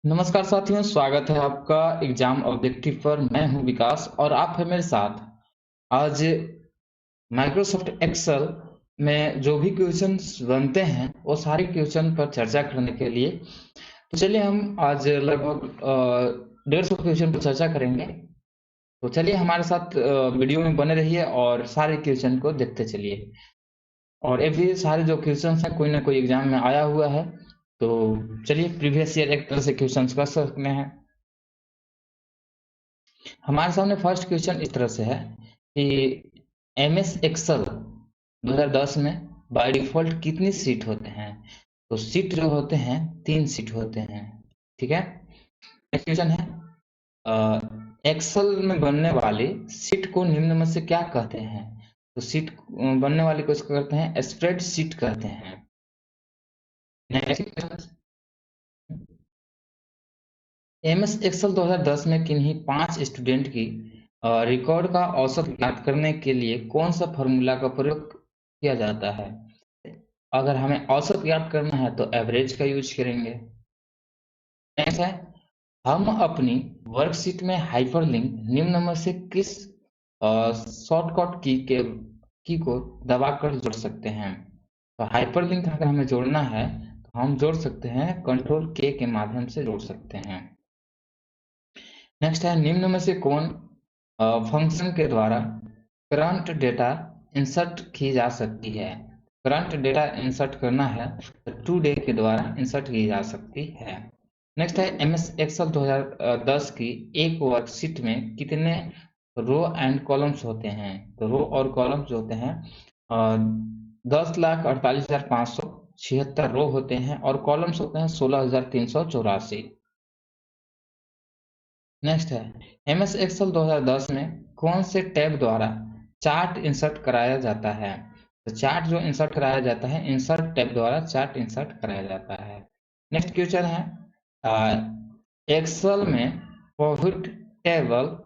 नमस्कार साथियों, स्वागत है आपका एग्जाम ऑब्जेक्टिव पर। मैं हूं विकास और आप है मेरे साथ। आज माइक्रोसॉफ्ट एक्सेल में जो भी क्वेश्चंस बनते हैं वो सारे क्वेश्चन पर चर्चा करने के लिए तो चलिए हम आज लगभग 150 क्वेश्चन पर चर्चा करेंगे। तो चलिए हमारे साथ वीडियो में बने रहिए और सारे क्वेश्चन को देखते चलिए। और ये भी सारे जो क्वेश्चन हैं कोई ना कोई एग्जाम में आया हुआ है। तो चलिए प्रीवियस ईयर एक तरह से क्वेश्चन कर सकते हैं। हमारे सामने फर्स्ट क्वेश्चन इस तरह से है कि एमएस एक्सेल 2010 में बाय डिफॉल्ट कितनी सीट होते हैं। तो सीट जो होते हैं 3 सीट होते हैं। ठीक है। नेक्स्ट क्वेश्चन है एक्सेल में बनने वाली सीट को निम्न में से क्या कहते हैं। तो सीट बनने वाली को इसको कहते हैं स्प्रेड सीट कहते हैं। नेक्स्ट, एमएस एक्सेल 2010 में किन्हीं 5 स्टूडेंट की रिकॉर्ड का औसत ज्ञात करने के लिए कौन सा फॉर्मूला का प्रयोग किया जाता है। अगर हमें औसत ज्ञात करना है तो एवरेज का यूज करेंगे। नेक्स्ट है, हम अपनी वर्कशीट में हाइपरलिंक निम्न में से किस शॉर्टकट की को दबाकर जोड़ सकते हैं। तो हाइपरलिंक अगर हमें जोड़ना है तो हम जोड़ सकते हैं कंट्रोल के माध्यम से जोड़ सकते हैं। नेक्स्ट है, निम्न में से कौन फंक्शन के द्वारा करंट डेटा इंसर्ट की जा सकती है। करंट डेटा इंसर्ट करना है तो टुडे के द्वारा इंसर्ट की जा सकती है। नेक्स्ट है, एमएस एक्सेल 2010 की एक वर्कशीट में कितने रो एंड कॉलम्स होते हैं। तो रो और कॉलम्स जो होते हैं 10,48,576 रो होते हैं और कॉलम्स होते हैं 16,384। नेक्स्ट है, एमएस एक्सेल 2010 में कौन से टैब द्वारा चार्ट इंसर्ट कराया जाता है। तो चार्ट जो इंसर्ट कराया जाता है इंसर्ट टैब द्वारा चार्ट इंसर्ट कराया जाता है। नेक्स्ट क्वेश्चन है, एक्सेल में पिवट टेबल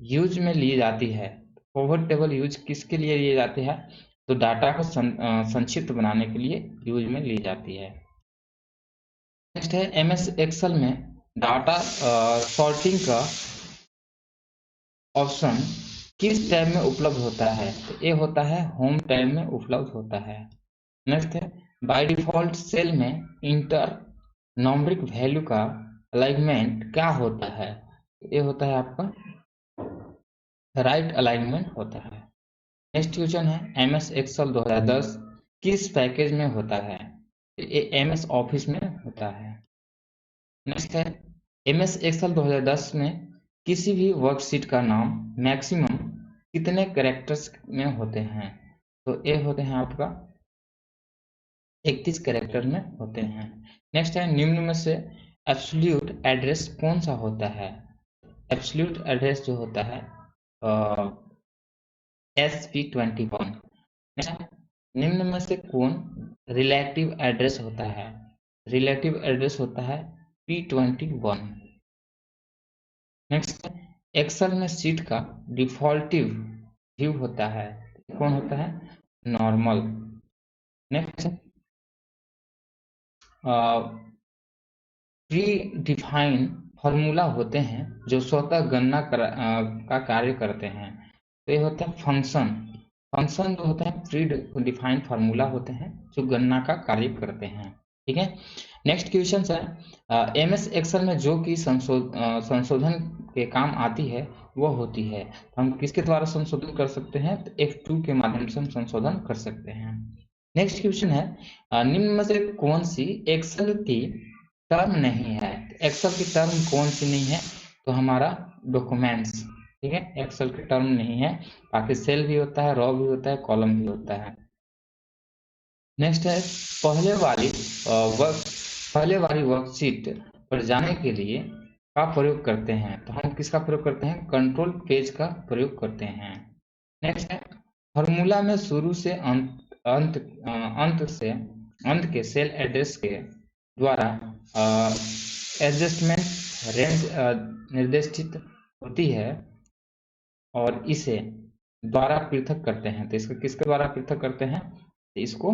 यूज में ली जाती है। पिवट टेबल यूज किसके लिए ली जाती है। तो डाटा को संक्षिप्त बनाने के लिए यूज में ली जाती है। नेक्स्ट है, एमएस एक्सेल में डाटा सॉर्टिंग का ऑप्शन किस टैब में उपलब्ध होता है। तो ये होता है होम टैब में उपलब्ध होता है। नेक्स्ट है, बाय डिफॉल्ट सेल में इंटर नॉमरिक वैल्यू का अलाइनमेंट क्या होता है। ये होता है आपका राइट अलाइनमेंट होता है। नेक्स्ट क्वेश्चन है, एमएस एक्सेल 2010 किस पैकेज में होता है। ये एमएस ऑफिस में होता है। नेक्स्ट है, एमएस एक्सेल 2010 में किसी भी वर्कशीट का नाम मैक्सिमम कितने कैरेक्टर्स में होते हैं। तो ये होते हैं आपका 31 कैरेक्टर में होते हैं। नेक्स्ट है, निम्न में से एब्सोल्यूट एड्रेस कौन सा होता है। एब्सोल्यूट एड्रेस जो होता है SP21। निम्न में से कौन रिलेटिव एड्रेस होता है। रिलेटिव एड्रेस होता है P21। नेक्स्ट, एक्सेल में सीट का डिफॉल्टिव व्यू होता है। कौन होता है, normal. Next, pre define formula होते हैं जो स्वतः गणना का कार्य करते हैं। तो ये होता है फंक्शन। फंक्शन जो होते हैं प्री डिफाइंड फार्मूला होते हैं जो गणना का कार्य करते हैं। ठीक है। नेक्स्ट क्वेश्चन है, एमएस एक्सेल में जो कि संशोधन के काम आती है वो होती है। तो हम किसके द्वारा संशोधन कर सकते हैं, तो F2 के माध्यम से हम संशोधन कर सकते हैं। नेक्स्ट क्वेश्चन है, निम्न में से कौन सी एक्सेल की टर्म नहीं है। एक्सेल की टर्म कौन सी नहीं है, तो हमारा डॉक्यूमेंट्स। ठीक है, एक्सेल की टर्म नहीं है। बाकी सेल भी होता है, रो भी होता है, कॉलम भी होता है। नेक्स्ट है, पहले वाली वर्क पहले वाली वर्कशीट पर जाने के लिए का प्रयोग करते हैं। तो हम किसका प्रयोग करते हैं, कंट्रोल पेज का प्रयोग करते हैं। नेक्स्ट है, फॉर्मूला में शुरू से अंत के सेल एड्रेस के द्वारा एडजस्टमेंट रेंज निर्दिष्टित होती है और इसे द्वारा पृथक करते हैं। तो इसको किसके द्वारा पृथक करते हैं, तो इसको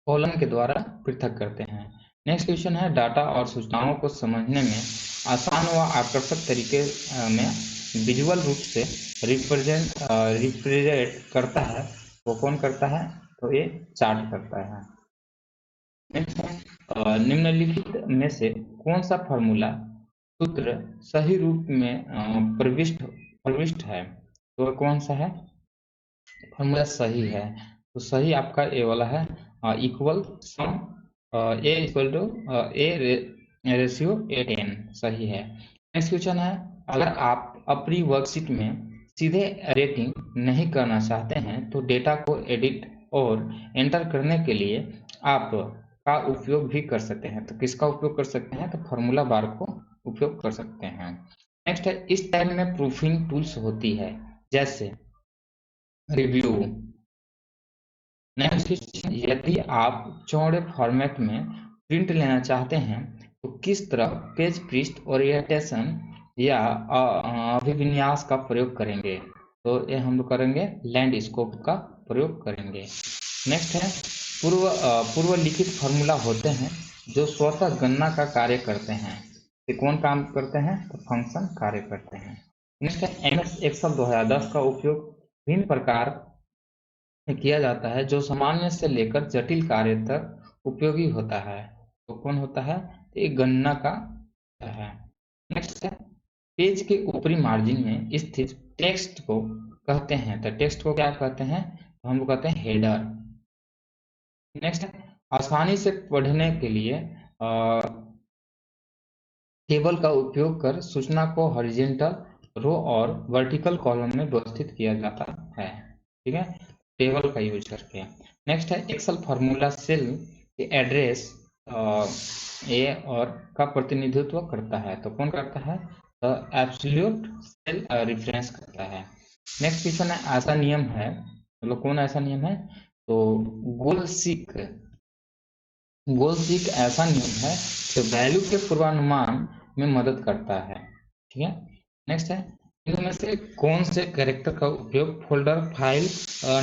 कॉलम के द्वारा पृथक करते हैं। नेक्स्ट क्वेश्चन है, डाटा और सूचनाओं को समझने में आसान व आकर्षक तरीके में विजुअल रूप से रिप्रेजेंट करता है, वो कौन करता है? तो ये चार्ट करता है। नेक्स्ट है, निम्नलिखित में से कौन सा फॉर्मूला सूत्र सही रूप में प्रविष्ट है? तो कौन सा है फॉर्मूला सही है? तो सही आपका ए वाला है, equal sum A equal to A ratio 8n, सही है। नेक्स्ट क्वेश्चन है, अगर आप अपनी वर्कशीट में सीधे रेटिंग नहीं करना चाहते हैं तो डेटा को एडिट और एंटर करने के लिए आप का उपयोग भी कर सकते हैं। तो किसका उपयोग कर सकते हैं? तो फॉर्मूला बार को उपयोग कर सकते हैं। नेक्स्ट है, इस टाइप में प्रूफिंग टूल्स होती है, जैसे रिव्यू। नेक्स्ट क्वेश्चन, यदि आप चौड़े फॉर्मेट में प्रिंट लेना चाहते हैं तो किस तरह पेज पृष्ठ ओरिएंटेशन या अभिविन्यास का प्रयोग करेंगे? तो ये हम लोग करेंगे लैंडस्केप का प्रयोग करेंगे। नेक्स्ट है, पूर्व लिखित फॉर्मूला होते हैं जो स्वतः गणना का कार्य करते हैं। ये कौन काम करते हैं? तो फंक्शन कार्य करते हैं। नेक्स्ट है, एमएस एक्सेल 2010 का उपयोग विभिन्न प्रकार में किया जाता है जो सामान्य से लेकर जटिल कार्य तक उपयोगी होता है। तो कौन होता है? ये गणना का है। नेक्स्ट है, पेज के ऊपरी मार्जिन में स्थित टेक्स्ट को कहते हैं। तो टेक्स्ट को क्या कहते हैं? तो हम लोग कहते हैं हेडर। नेक्स्ट है, आसानी से पढ़ने के लिए टेबल का उपयोग कर सूचना को हॉरिजॉन्टल रो और वर्टिकल कॉलम में व्यवस्थित किया जाता है। ठीक है, टेबल का यूज करके। नेक्स्ट है, एक्सेल फार्मूला सेल के एड्रेस ए और का प्रतिनिधित्व करता है। तो कौन करता है? तो एब्सोल्यूट सेल रेफरेंस करता है। नेक्स्ट क्वेश्चन है, ऐसा नियम है, मतलब कौन ऐसा नियम है? तो गोल सीक ऐसा नियम है जो वैल्यू के पूर्वानुमान में मदद करता है। ठीक है। नेक्स्ट है, इनमें से कौन से कैरेक्टर का उपयोग फोल्डर फाइल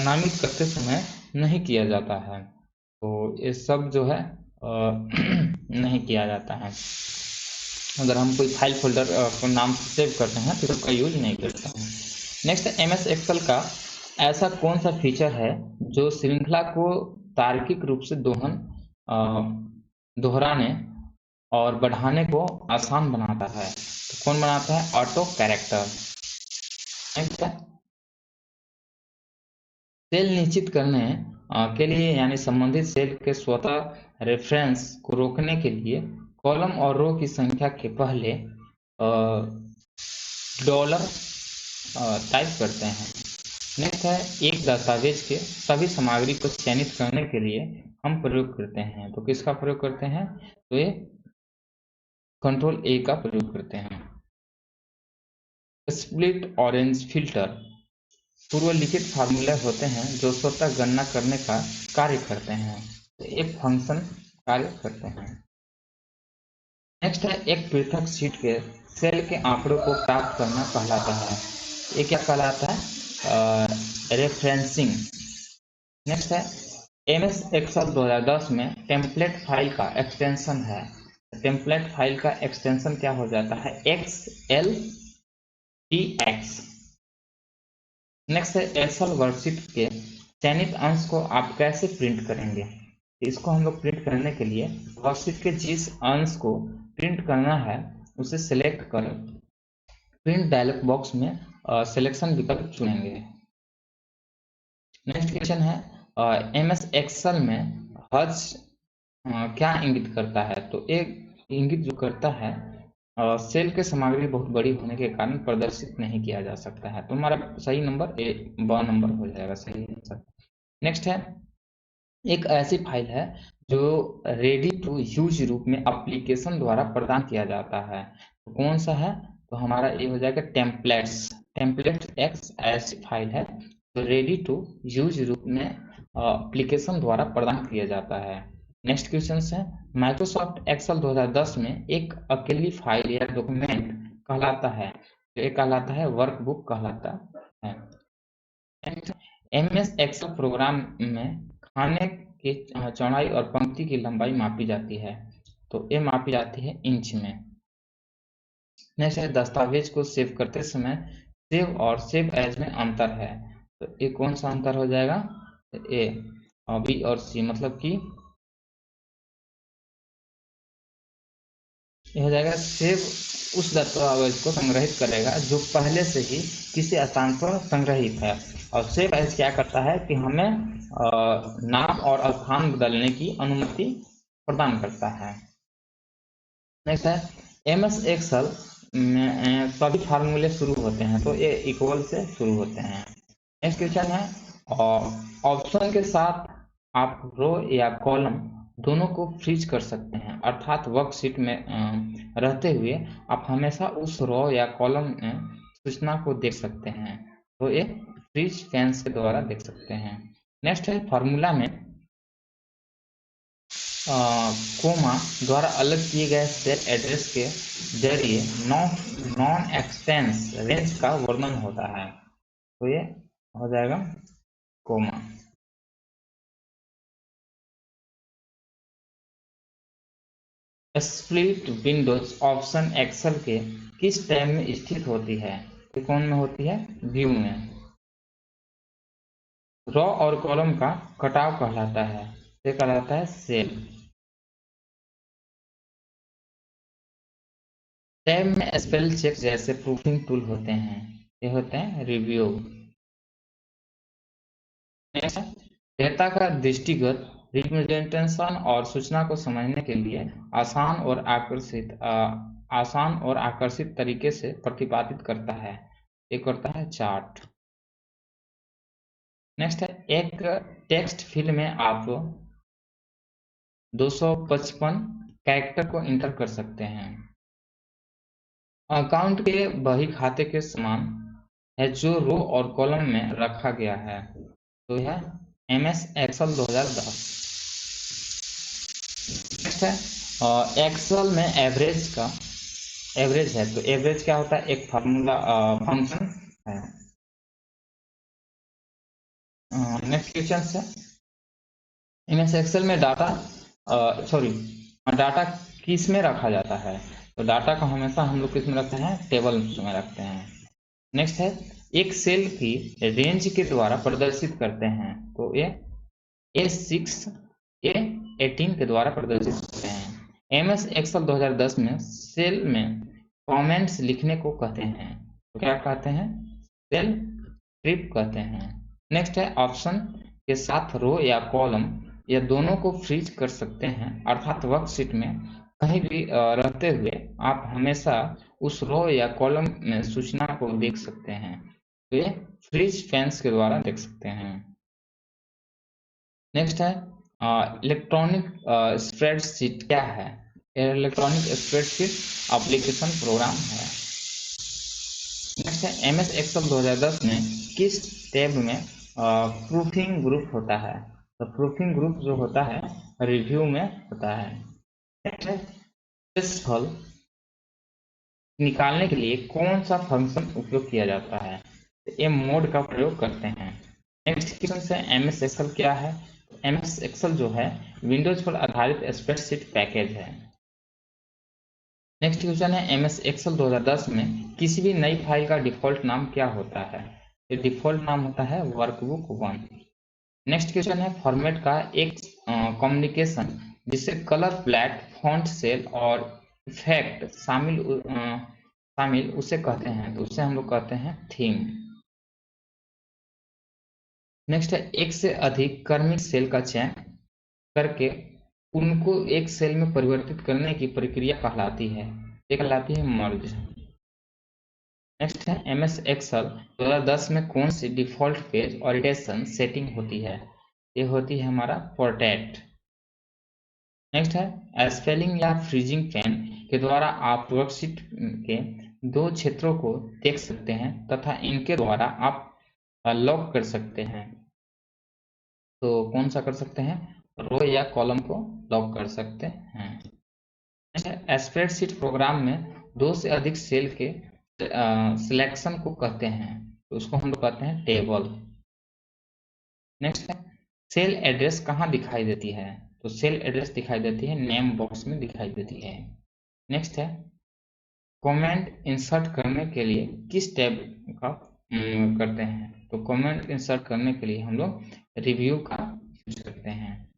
नामित करते समय नहीं किया जाता है? तो ये सब जो है नहीं किया जाता है। अगर हम कोई फाइल फोल्डर को नाम से सेव करते हैं तो इसका यूज नहीं करते हैं। नेक्स्ट, एमएस एक्सेल का ऐसा कौन सा फीचर है जो श्रृंखला को तार्किक रूप से दोहराने और बढ़ाने को आसान बनाता है? तो कौन बनाता है? Auto character. नेक्स्ट है, सेल निश्चित करने के लिए यानी संबंधित सेल के स्वतः रेफरेंस को रोकने के लिए कॉलम और रो की संख्या के पहले डॉलर टाइप करते हैं। नेक्स्ट है, एक दस्तावेज के सभी सामग्री को चयनित करने के लिए हम प्रयोग करते हैं। तो किसका प्रयोग करते हैं? तो ये कंट्रोल ए का प्रयोग करते हैं। स्प्लिट ऑरेंज फिल्टर पूर्व लिखित फार्मूले होते हैं जो स्वतः गणना करने का कार्य करते हैं। तो एक फंक्शन कार्य करते हैं। नेक्स्ट है, एक पृथक शीट के सेल के आंकड़ों को प्राप्त करना कहलाता है। ये क्या कहलाता है? रेफरेंसिंग। नेक्स्ट है, एमएस एक्सेल 2010 में टेम्पलेट फाइल का एक्सटेंशन है। टेम्पलेट फाइल का एक्सटेंशन क्या हो जाता है? XLTX। नेक्स्ट है, एक्सेल वर्कशीट के चयनित अंश को आप कैसे प्रिंट करेंगे? इसको हम लोग प्रिंट करने के लिए वर्कशीट के जिस अंश को प्रिंट करना है उसे सिलेक्ट कर प्रिंट डायलॉग बॉक्स में सिलेक्शन विकल्प चुनेंगे। नेक्स्ट क्वेश्चन है, एमएस एक्सेल में हज क्या इंगित करता है? तो एक इंगित जो करता है सेल के सामग्री बहुत बड़ी होने के कारण प्रदर्शित नहीं किया जा सकता है। तो हमारा सही नंबर ब नंबर हो जाएगा, सही आंसर। नेक्स्ट है, एक ऐसी फाइल है जो रेडी टू यूज रूप में एप्लीकेशन द्वारा प्रदान किया जाता है। तो कौन सा है? तो हमारा ये हो जाएगा टेम्पलेट एक्स ऐसी फाइल है जो रेडी टू यूज रूप में एप्लीकेशन द्वारा प्रदान किया जाता है। नेक्स्ट क्वेश्चन है, माइक्रोसॉफ्ट एक्सेल 2010 में एक अकेली फाइल या डॉक्यूमेंट कहलाता है। तो ये कहलाता है वर्कबुक कहलाता है। एमएस एक्सेल प्रोग्राम में खाने की चौड़ाई और पंक्ति की लंबाई मापी जाती है। तो ये मापी जाती है इंच में। नेक्स्ट है दस्तावेज को सेव करते समय सेव और सेव एज में अंतर है, तो ये कौन सा अंतर हो जाएगा? ए, बी और सी, मतलब कि ये हो जाएगा सेव उस दस्तावेज को संग्रहित करेगा जो पहले से ही किसी स्थान पर संग्रहित है, और सेव एज क्या करता है कि हमें नाम और स्थान बदलने की अनुमति प्रदान करता है। नेक्स्ट है एमएस एक्सेल में सभी फार्मूले शुरू होते हैं, तो ये इक्वल से शुरू होते हैं। नेक्स्ट क्वेश्चन है ऑप्शन के साथ आप रो या कॉलम दोनों को फ्रीज कर सकते हैं, अर्थात वर्कशीट में रहते हुए आप हमेशा उस रो या कॉलम में सूचना को देख सकते हैं, तो ये फ्रीज फैंस के द्वारा देख सकते हैं। नेक्स्ट है फार्मूला में कोमा द्वारा अलग किए गए सेल एड्रेस के जरिए नॉन एक्सटेंस रेंज का वर्णन होता है, तो ये हो जाएगा comma. Split windows option Excel के किस टैब में स्थित होती है? ये कौन में होती है? व्यू में। रो और कॉलम का कटाव कहलाता है, ये कहलाता है सेल। टैब में स्पेल चेक जैसे प्रूफिंग टूल होते हैं, ये होते हैं रिव्यू। डेटा का दृष्टिगत रिप्रेजेंटेशन और सूचना को समझने के लिए आसान और आकर्षित तरीके से प्रतिपादित करता है, ये करता है चार्ट। नेक्स्ट है एक टेक्स्ट फील्ड में आप 255 कैरेक्टर को इंटर कर सकते हैं। अकाउंट के बही खाते के समान है जो रो और कॉलम में रखा गया है, तो यह MS एक्सेल 2010। नेक्स्ट है एक्सेल में एवरेज है, तो एवरेज क्या होता है? एक फार्मूला फंक्शन है। नेक्स्ट क्वेश्चन है MS एक्सेल में डाटा किस में रखा जाता है? तो डाटा को हमेशा हम लोग किस में रखते हैं? टेबल में रखते हैं। नेक्स्ट है एक सेल की रेंज के द्वारा प्रदर्शित करते हैं, तो ये A6 A18 के द्वारा प्रदर्शित करते हैं। MS एक्सेल 2010 में सेल में कमेंट्स लिखने को कहते हैं, तो क्या कहते हैं? सेल स्क्रिप्ट कहते हैं। नेक्स्ट है ऑप्शन के साथ रो या कॉलम या दोनों को फ्रीज कर सकते हैं, अर्थात वर्कशीट में कहीं भी रहते हुए आप हमेशा उस रो या कॉलम में सूचना को देख सकते हैं, तो ये फ्रीज फैंस के द्वारा देख सकते हैं। नेक्स्ट है इलेक्ट्रॉनिक स्प्रेडशीट क्या है? इलेक्ट्रॉनिक स्प्रेडशीट एप्लीकेशन प्रोग्राम है। नेक्स्ट है MS एक्सेल 2010 में किस टैब में प्रूफिंग ग्रुप होता है? तो प्रूफिंग ग्रुप जो होता है रिव्यू में होता है। नेक्स्ट है फल निकालने के लिए कौन सा फंक्शन उपयोग किया जाता है? तो ये मोड का प्रयोग करते हैं। नेक्स्ट क्वेश्चन से MS एक्सेल क्या है? MS एक्सेल जो है विंडोज पर आधारित स्प्रेडशीट पैकेज है। नेक्स्ट क्वेश्चन है MS एक्सेल 2010 में किसी भी नई फाइल का डिफॉल्ट नाम क्या होता है? ये डिफॉल्ट नाम होता है वर्कबुक 1। नेक्स्ट क्वेश्चन है फॉर्मेट का एक कम्युनिकेशन जिससे कलर, ब्लैक, फॉन्ट, सेल और इफेक्ट शामिल उसे कहते हैं, तो उसे हम लोग कहते हैं थीम। नेक्स्ट है एक से अधिक क्रमिक सेल का चयन करके उनको एक सेल में परिवर्तित करने की प्रक्रिया कहलाती है, ये कहलाती है मर्ज। नेक्स्ट है MS एक्सेल 2010 में कौन सी डिफॉल्ट पेज ओरिएंटेशन सेटिंग होती है? ये होती है हमारा पोर्ट्रेट। नेक्स्ट है स्पेलिंग या फ्रीजिंग पेन के द्वारा आप वर्कशीट के दो क्षेत्रों को देख सकते हैं तथा इनके द्वारा आप लॉक कर सकते हैं, तो कौन सा कर सकते हैं? रो या कॉलम को लॉक कर सकते हैं। स्प्रेडशीट प्रोग्राम में दो से अधिक सेल के सिलेक्शन को कहते हैं, तो उसको हम लोग कहते हैं टेबल। नेक्स्ट है सेल एड्रेस कहाँ दिखाई देती है? तो सेल एड्रेस दिखाई देती है, नेम बॉक्स में दिखाई देती है। नेक्स्ट है कमेंट इंसर्ट करने के लिए किस टैब का करते हैं, तो कमेंट इंसर्ट करने के लिए हम लोग रिव्यू का यूज करते हैं।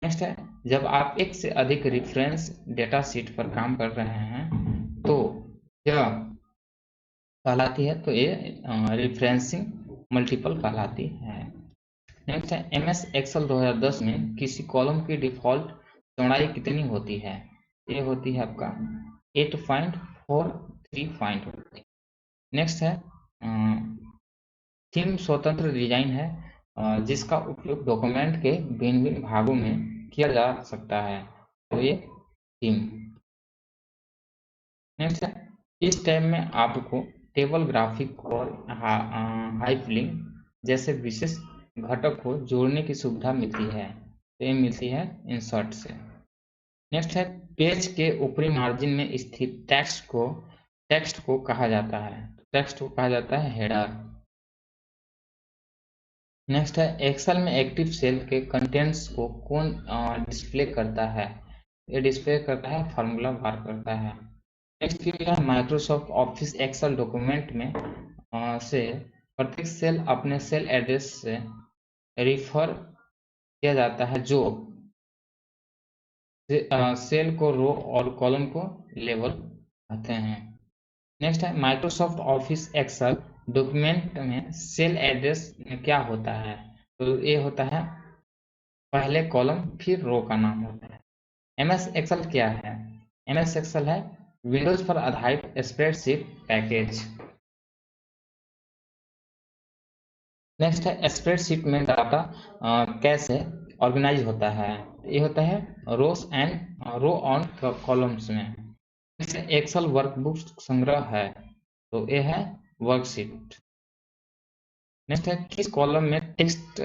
नेक्स्ट है जब आप एक से अधिक रेफरेंस डेटा शीट पर काम कर रहे हैं तो यह कहलाती है, तो ये रेफरेंसिंग मल्टीपल कहलाती है। नेक्स्ट है MS एक्सेल 2010 में किसी कॉलम की डिफॉल्ट चौड़ाई कितनी होती है, ये होती है आपका 8.43. नेक्स्ट है थीम स्वतंत्र डिजाइन है जिसका उपयोग डॉक्यूमेंट के भिन्न भिन्न भागों में किया जा सकता है, तो ये थीम। नेक्स्ट है इस टैब में आपको टेबल, ग्राफिक और हाइपरलिंक जैसे विशेष घटक को जोड़ने की सुविधा मिलती है, तो ये मिलती है इंसर्ट से। नेक्स्ट है पेज के ऊपरी मार्जिन में स्थित टेक्स्ट को कहा जाता है, टेक्स्ट को कहा जाता है हेडर। नेक्स्ट है एक्सेल में एक्टिव सेल के कंटेंट्स को कौन डिस्प्ले करता है, ये डिस्प्ले करता है फार्मूला बार करता है। नेक्स्ट है माइक्रोसॉफ्ट ऑफिस एक्सेल डॉक्यूमेंट में से प्रत्येक सेल अपने सेल एड्रेस से रिफर किया जाता है जो सेल को रो और कॉलम को लेबल कहते हैं। नेक्स्ट है माइक्रोसॉफ्ट ऑफिस एक्सेल डॉक्यूमेंट में सेल एड्रेस में क्या होता है, तो ये होता है पहले कॉलम फिर रो का नाम होता है। MS एक्सेल क्या है, MS एक्सेल है विंडोज पर आधारित स्प्रेडशीट पैकेज। नेक्स्ट है स्प्रेडशीट में डाटा कैसे ऑर्गेनाइज होता है, ये होता है रो ऑन कॉलम्स में। एक्सेल वर्कबुक संग्रह है, तो ये है वर्कशीट। नेक्स्ट है किस कॉलम में टेक्स्ट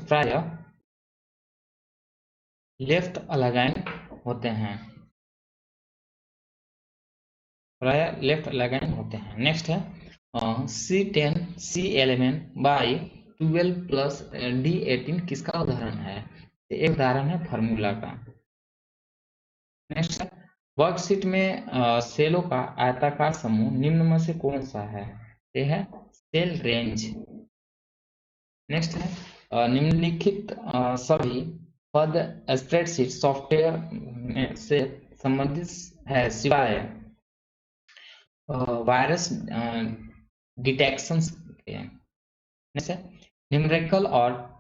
प्राय लेफ्ट अलाइन होते हैं, नेक्स्ट है C10 C11 by 12 plus D18 किसका उदाहरण है, एक उदाहरण है फार्मूला का। नेक्स्ट है वर्कशीट में सेलों का आयताकार समूह निम्न में से कौन सा है, ये है सेल रेंज। नेक्स्ट है निम्नलिखित सभी पद स्प्रेडशीट सॉफ्टवेयर से संबंधित है सिवाय वायरस डिटेक्शन के। नेक्स्ट है न्यूमेरिकल और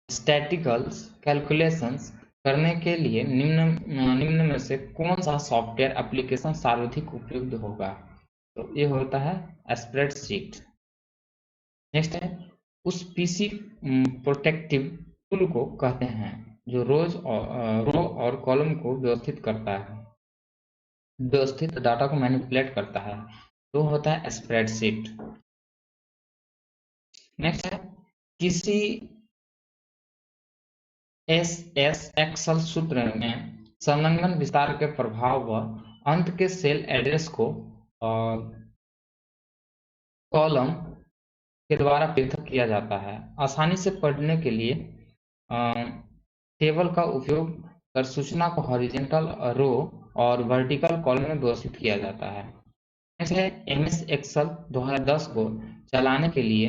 स्टैटिकल कैलकुलेशंस करने के लिए निम्न में से कौन सा सॉफ्टवेयर एप्लीकेशन सर्वाधिक उपयुक्त होगा, तो ये होता है स्प्रेडशीट। नेक्स्ट है उस पीसी प्रोटेक्टिव टूल को कहते हैं जो रो और कॉलम को व्यवस्थित करता है, व्यवस्थित डाटा को मैनिपुलेट करता है, तो होता है स्प्रेडशीट। नेक्स्ट है किसी एक्सेल सूत्र में संलग्न विस्तार के प्रभाव व अंत के सेल एड्रेस को कॉलम के द्वारा पृथक किया जाता है। आसानी से पढ़ने के लिए टेबल का उपयोग कर सूचना को हॉरिजॉन्टल रो और वर्टिकल कॉलम में व्यवस्थित किया जाता है। नेक्स्ट है MS एक्सेल 2010 को चलाने के लिए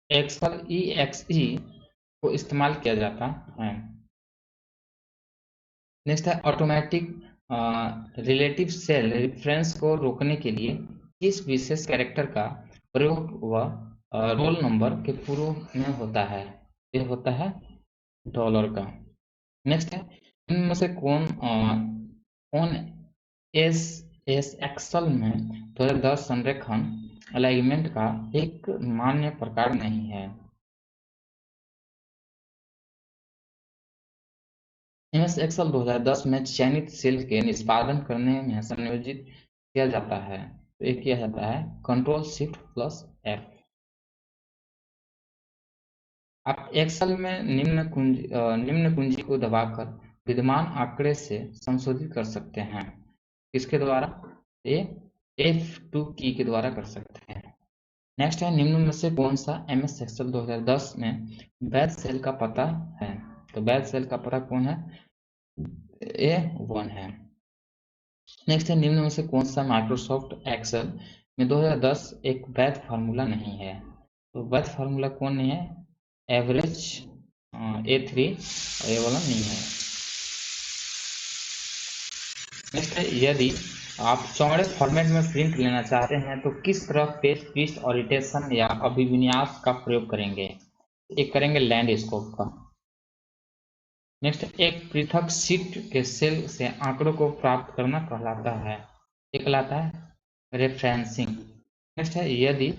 एक्सेल EXE को इस्तेमाल किया जाता है। नेक्स्ट है ऑटोमेटिक रिलेटिव सेल रेफरेंस को रोकने के लिए किस विशेष कैरेक्टर का प्रयोग व रोल नंबर के पूर्व में होता है, ये होता है डॉलर का। नेक्स्ट है इनमें से कौन एस एक्सेल में 2010 संरेखण अलाइनमेंट का एक मान्य प्रकार नहीं है। MS एक्सेल 2010 में चयनित सेल के निष्पादन करने में संयोजित किया जाता है, तो एक किया जाता है Ctrl+Shift+F। आप एक्सेल में निम्न कुंजी को दबाकर विद्यमान आंकड़े से संशोधित कर सकते हैं, किसके द्वारा, ये F2 की के द्वारा कर सकते हैं। नेक्स्ट है निम्न में से कौन सा MS एक्सेल 2010 में वैध सेल का पता है? तो वैध सेल का पता कौन है? A1 है। नेक्स्ट है निम्न में से कौन सा माइक्रोसॉफ्ट एक्सेल में 2010 एक वैध फार्मूला नहीं है? तो वैध फार्मूला कौन नहीं है? एवरेज A3 और ये वाला नहीं है। नेक्स्ट है यदि आप चौड़े फॉर्मेट में प्रिंट लेना चाहते हैं तो किस तरह पेज पीस ओरिएंटेशन या अभिविन्यास का प्रयोग करेंगे? एक करेंगे लैंडस्केप का। नेक्स्ट एक पृथक शीट के सेल से आंकड़ों को प्राप्त करना कहलाता है, ये कहलाता है रेफरेंसिंग। नेक्स्ट है यदि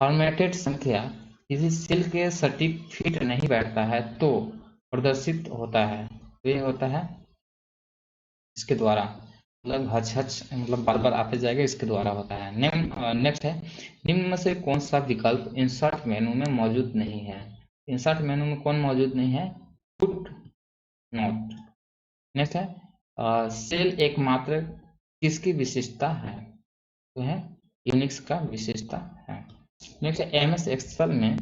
फॉर्मेटेड संख्या किसी सेल के सटीक फिट नहीं बैठता है तो प्रदर्शित होता है, तो ये होता है इसके द्वारा, मतलब हच हच मतलब बार बार आते जाएगा, इसके द्वारा होता है। नेक्स्ट है निम्न में से कौन सा विकल्प इंसर्ट मेनू में मौजूद नहीं है? इंसर्ट मेनू में कौन मौजूद नहीं है? Foot note. नेक्स्ट है सेल एकमात्र किसकी विशेषता है? तो है यूनिक्स का विशेषता है। नेक्स्ट है MS एक्सेल में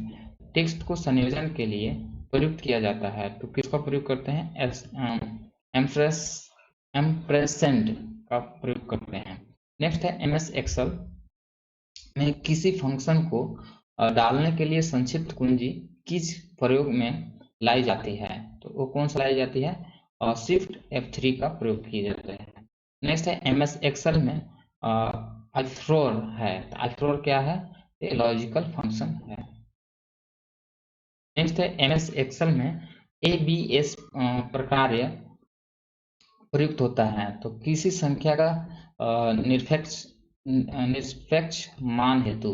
टेक्स्ट को संयोजन के लिए प्रयुक्त किया जाता है, तो किसका प्रयोग करते हैं? एम्प्रेसेंट का प्रयोग करते हैं। नेक्स्ट है MS एक्सेल में किसी फंक्शन को डालने के लिए संक्षिप्त कुंजी किस प्रयोग में लाई जाती है? तो वो कौन सा लाई जाती है? शिफ्ट F3 का प्रयोग किया जाता है। नेक्स्ट है MS एक्सेल में आइथ्रोर है, तो आइथ्रोर क्या है? ये लॉजिकल फंक्शन है। नेक्स्ट है MS एक्सेल में ABS प्रकार्य प्रयुक्त होता है, तो किसी संख्या का निरपेक्ष मान हेतु।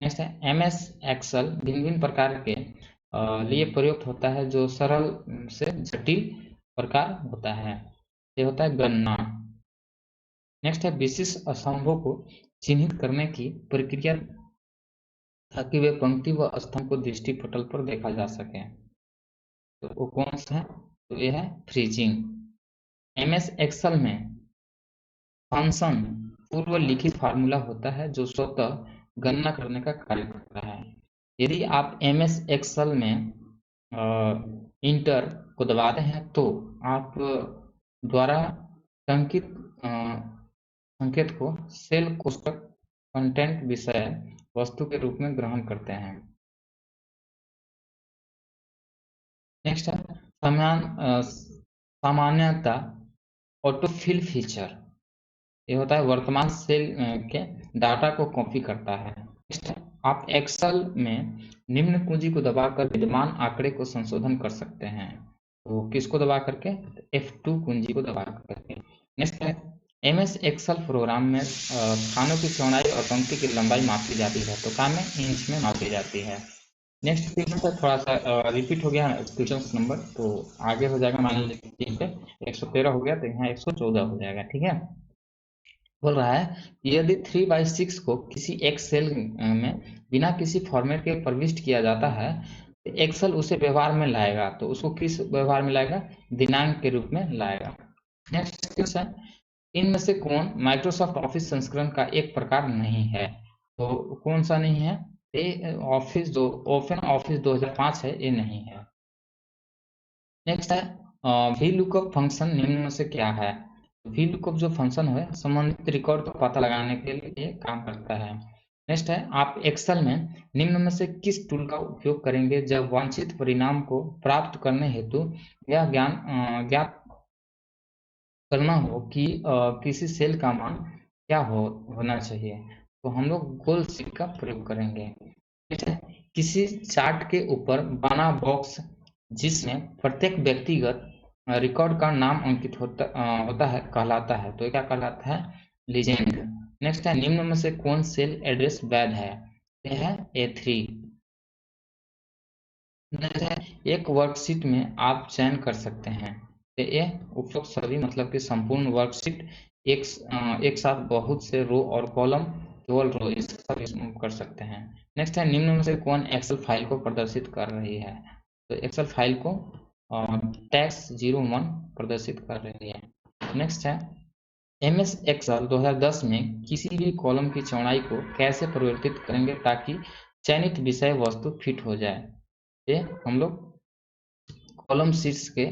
नेक्स्ट है MS एक्सेल भिन्न भिन्न प्रकार के लिए प्रयुक्त होता है, जो सरल से जटिल प्रकार होता है, ये होता है गणना। नेक्स्ट है विशिष्ट स्तंभों को चिन्हित करने की प्रक्रिया ताकि वे पंक्ति व स्तंभ को दृष्टिपटल पर देखा जा सके, तो वो कौन सा है? तो ये है फ्रीजिंग। MS एक्सेल में फंक्शन पूर्व लिखित फार्मूला होता है जो स्वतः गणना करने का कार्य करता है। यदि आप MS एक्सेल में इंटर को दबाते हैं तो आप द्वारा संकित संकेत को सेल कोष्ठक कंटेंट विषय वस्तु के रूप में ग्रहण करते हैं। नेक्स्ट है सामान्यतः ऑटोफिल फीचर, ये होता है वर्तमान सेल के डाटा को कॉपी करता है। नेक्स्ट है आप एक्सेल में निम्न कुंजी को दबाकर विद्यमान आंकड़े को संशोधन कर सकते हैं, तो किसको दबा करके? F2 कुंजी को दबा करके। नेक्स्ट है MS एक्सेल प्रोग्राम में खानों की चौड़ाई और पंक्ति की लंबाई मापी जाती है, तो काम में इंच में मापी जाती है। नेक्स्ट क्वेश्चन पर थोड़ा सा रिपीट हो गया क्वेश्चन नंबर, तो आगे हो जाएगा, मान लीजिए 113 हो गया तो यहाँ 114 हो जाएगा, ठीक है। बोल रहा है यदि 3/6 को किसी एक सेल में बिना किसी फॉर्मेट के प्रविष्ट किया जाता है तो एक्सेल उसे व्यवहार में लाएगा, तो उसको किस व्यवहार में लाएगा? दिनांक के रूप में लाएगा। नेक्स्ट क्वेश्चन इनमें से कौन माइक्रोसॉफ्ट ऑफिस संस्करण का एक प्रकार नहीं है? तो कौन सा नहीं है? ये ओपन ऑफिस 2005 है, ये नहीं है। नेक्स्ट है वी लुकअप फंक्शन निम्न में से क्या है? वी लुकअप जो फंक्शन है संबंधित रिकॉर्ड का पता लगाने के लिए काम करता है। नेक्स्ट है आप एक्सेल में निम्न में से किस टूल का उपयोग करेंगे जब वांछित परिणाम को प्राप्त करने हेतु यह ज्ञात करना हो कि किसी सेल का मान क्या होना चाहिए? तो हम लोग गोल सीक का प्रयोग करेंगे। ठीक है, किसी चार्ट के ऊपर बना बॉक्स जिसमें प्रत्येक व्यक्तिगत रिकॉर्ड का नाम अंकित होता है कहलाता है, तो क्या कहलाता है? लीजेंड। नेक्स्ट है निम्न में से कौन सेल एड्रेस वैध है? यह है A3। नेक्स्ट है एक वर्कशीट में आप चयन कर सकते हैं, तो ये उपरोक्त सभी मतलब कि संपूर्ण वर्कशीट एक साथ बहुत से रो और कॉलम, केवल रो, इस सब कर सकते हैं। नेक्स्ट है निम्न में से कौन एक्सेल फाइल को प्रदर्शित कर रही है? तो एक्सेल फाइल को टैक्स 01 प्रदर्शित कर रही है। नेक्स्ट है MS एक्सेल 2010 में किसी भी कॉलम की चौड़ाई को कैसे परिवर्तित करेंगे ताकि चयनित विषय वस्तु फिट हो जाए। ये हम लोग कॉलम शीर्ष के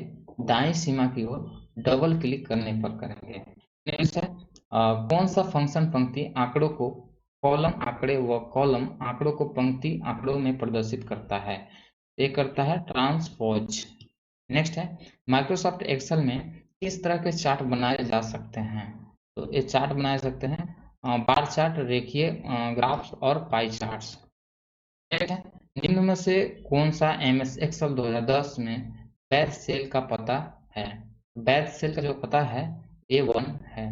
दाईं सीमा की ओर डबल क्लिक करने पर करेंगे। नेक्स्ट है कौन सा फंक्शन पंक्ति आंकड़ों को कॉलम आंकड़े व कॉलम आंकड़ों को पंक्ति आंकड़ों में प्रदर्शित करता है। ये करता है ट्रांसपोज। नेक्स्ट है माइक्रोसॉफ्ट एक्सेल में किस तरह के चार्ट बनाए जा सकते हैं। तो ये चार्ट बनाए सकते हैं बार चार्ट, रेखीय ग्राफ्स और पाई चार्ट्स। निम्न में से कौन सा MS एक्सेल 2010 में बैच सेल का पता है। बैच सेल का जो पता है A1 है।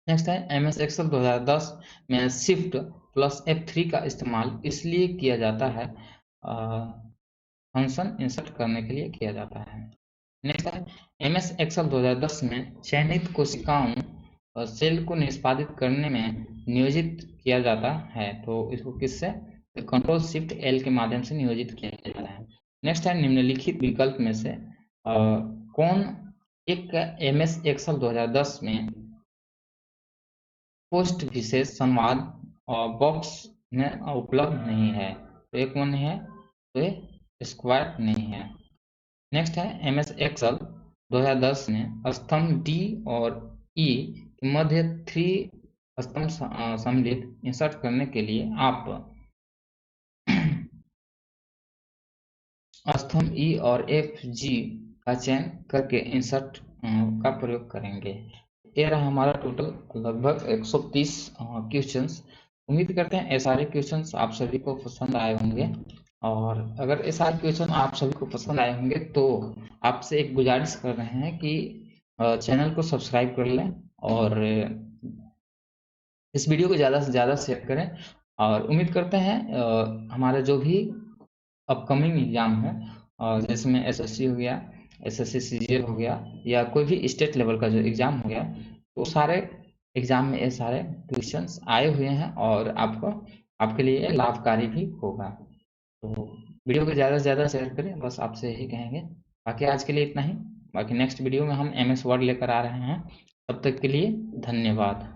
नेक्स्ट है MS एक्सेल 2010 में शिफ्ट प्लस F3 का इस्तेमाल इसलिए किया जाता है फंक्शन इंसर्ट करने के लिए किया जाता है। नेक्स्ट है MS एक्सेल 2010 में चयनित कोशिकाओं सेल को निष्पादित करने में नियोजित किया जाता है। तो इसको किससे, कंट्रोल शिफ्ट L के माध्यम से नियोजित किया जाता है। नेक्स्ट है निम्नलिखित विकल्प में से कौन एक MS एक्सेल 2010 में पोस्ट विशेष संवाद बॉक्स में उपलब्ध नहीं है। तो एक कौन नहीं है, तो ये स्क्वायर नहीं है। नेक्स्ट है MS एक्सेल 2010 में स्तंभ D और E के मध्य 3 स्तंभ सम्मिलित इंसर्ट करने के लिए आप स्तंभ E और FG का चयन करके इंसर्ट का प्रयोग करेंगे। ये रहा हमारा टोटल लगभग 130 क्वेश्चंस। उम्मीद करते हैं ये सारे क्वेश्चंस आप सभी को पसंद आए होंगे, और अगर ये सारे क्वेश्चन आप सभी को पसंद आए होंगे तो आपसे एक गुजारिश कर रहे हैं कि चैनल को सब्सक्राइब कर लें और इस वीडियो को ज़्यादा से ज़्यादा शेयर करें। और उम्मीद करते हैं हमारे जो भी अपकमिंग एग्जाम है जिसमें SSC हो गया, SSC CGL हो गया, या कोई भी स्टेट लेवल का जो एग्ज़ाम हो गया, तो सारे एग्ज़ाम में ये सारे क्वेश्चंस आए हुए हैं और आपके लिए लाभकारी भी होगा। तो वीडियो को ज़्यादा से ज़्यादा शेयर करें, बस आपसे यही कहेंगे। बाकी आज के लिए इतना ही। बाकी नेक्स्ट वीडियो में हम MS वर्ड लेकर आ रहे हैं। तब तक के लिए धन्यवाद।